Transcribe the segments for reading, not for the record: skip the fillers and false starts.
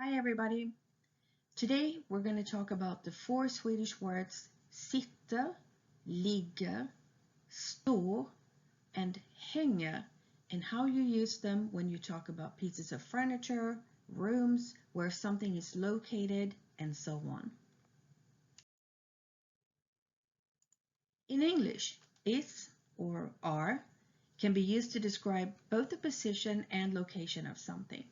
Hi everybody. Today we're going to talk about the four Swedish words sitter, ligger, står, and hänger, and how you use them when you talk about pieces of furniture, rooms, where something is located, and so on. In English, is or are can be used to describe both the position and location of something.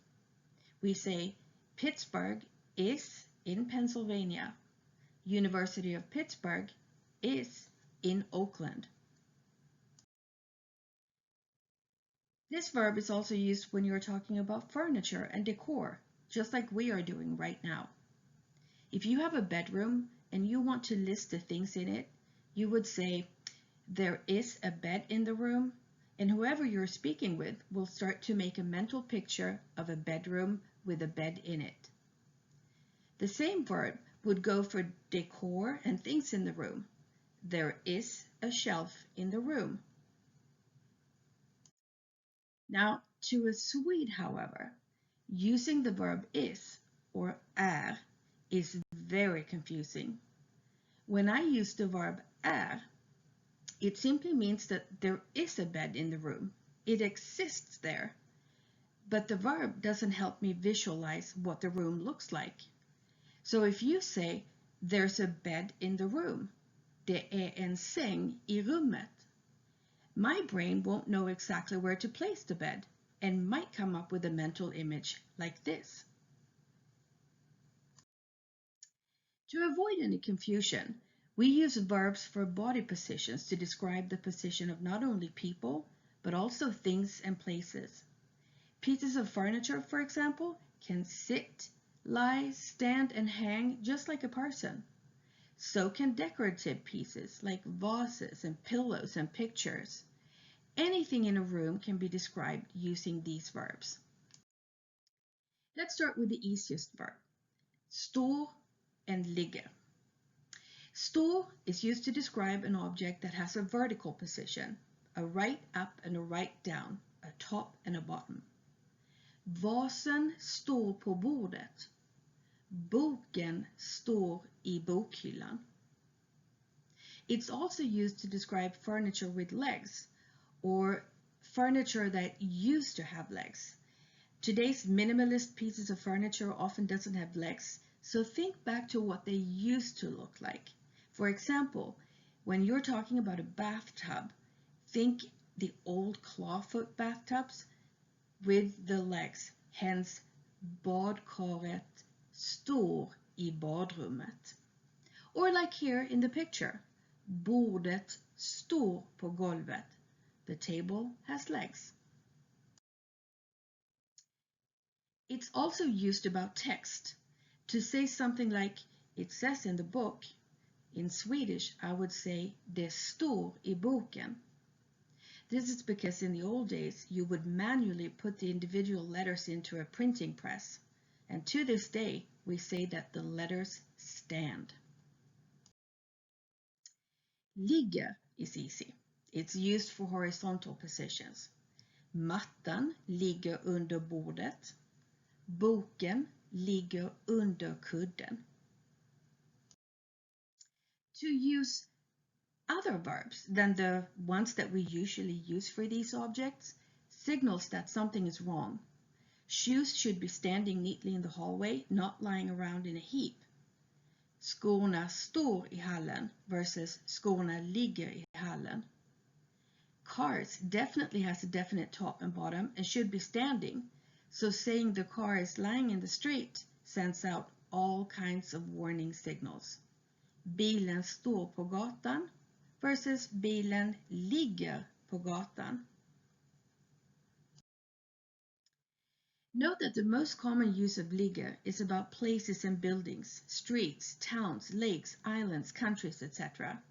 We say Pittsburgh is in Pennsylvania. University of Pittsburgh is in Oakland. This verb is also used when you're talking about furniture and decor, just like we are doing right now. If you have a bedroom and you want to list the things in it, you would say, there is a bed in the room, and whoever you're speaking with will start to make a mental picture of a bedroom with a bed in it. The same verb would go for decor and things in the room. There is a shelf in the room. Now, to a Swede, however, using the verb is or är is very confusing. When I use the verb är, it simply means that there is a bed in the room. It exists there. But the verb doesn't help me visualize what the room looks like. So if you say, there's a bed in the room, det är en säng i rummet, my brain won't know exactly where to place the bed and might come up with a mental image like this. To avoid any confusion, we use verbs for body positions to describe the position of not only people, but also things and places. Pieces of furniture, for example, can sit, lie, stand, and hang just like a person. So can decorative pieces like vases and pillows and pictures. Anything in a room can be described using these verbs. Let's start with the easiest verb, står and ligger. Står is used to describe an object that has a vertical position, a right up and a right down, a top and a bottom. Vasen står på bordet. Boken står i bokhyllan. It's also used to describe furniture with legs, or furniture that used to have legs. Today's minimalist pieces of furniture often doesn't have legs, so think back to what they used to look like. For example, when you're talking about a bathtub, think the old clawfoot bathtubs with the legs, hence badkaret står i badrummet. Or like here in the picture, bordet står på golvet. The table has legs. It's also used about text. To say something like, it says in the book. In Swedish, I would say, det står i boken. This is because in the old days, you would manually put the individual letters into a printing press. And to this day, we say that the letters stand. Ligger is easy. It's used for horizontal positions. Mattan ligger under bordet. Boken ligger under kudden. To use other verbs than the ones that we usually use for these objects signals that something is wrong. Shoes should be standing neatly in the hallway, not lying around in a heap. Skorna står i hallen versus skorna ligger i hallen. Cars definitely has a definite top and bottom and should be standing, so saying the car is lying in the street sends out all kinds of warning signals. Bilen står på gatan versus bilen ligger på gatan. Note that the most common use of ligger is about places and buildings, streets, towns, lakes, islands, countries, etc.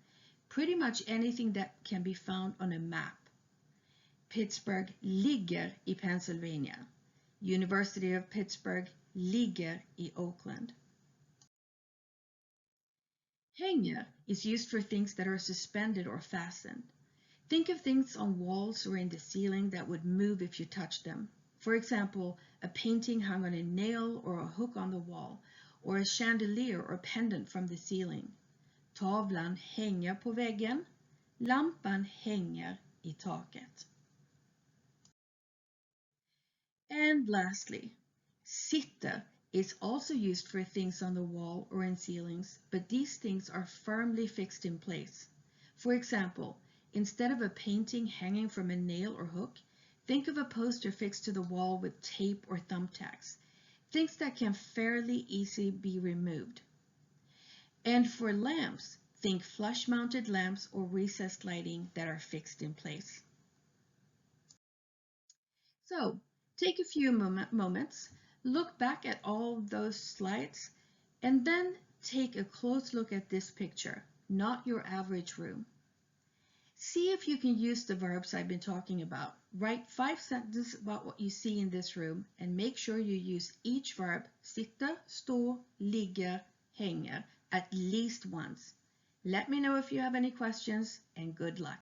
Pretty much anything that can be found on a map. Pittsburgh ligger i Pennsylvania. University of Pittsburgh ligger i Oakland. Hänger is used for things that are suspended or fastened. Think of things on walls or in the ceiling that would move if you touched them. For example, a painting hung on a nail or a hook on the wall, or a chandelier or pendant from the ceiling. Tavlan hänger på väggen. Lampan hänger i taket. And lastly, sitter is also used for things on the wall or in ceilings, but these things are firmly fixed in place. For example, instead of a painting hanging from a nail or hook, think of a poster fixed to the wall with tape or thumbtacks, things that can fairly easily be removed. And for lamps, think flush-mounted lamps or recessed lighting that are fixed in place. So, take a few moments, look back at all those slides, and then take a close look at this picture, not your average room. See if you can use the verbs I've been talking about. Write 5 sentences about what you see in this room and make sure you use each verb, sitter, står, ligger, hänger, at least once. Let me know if you have any questions, and good luck.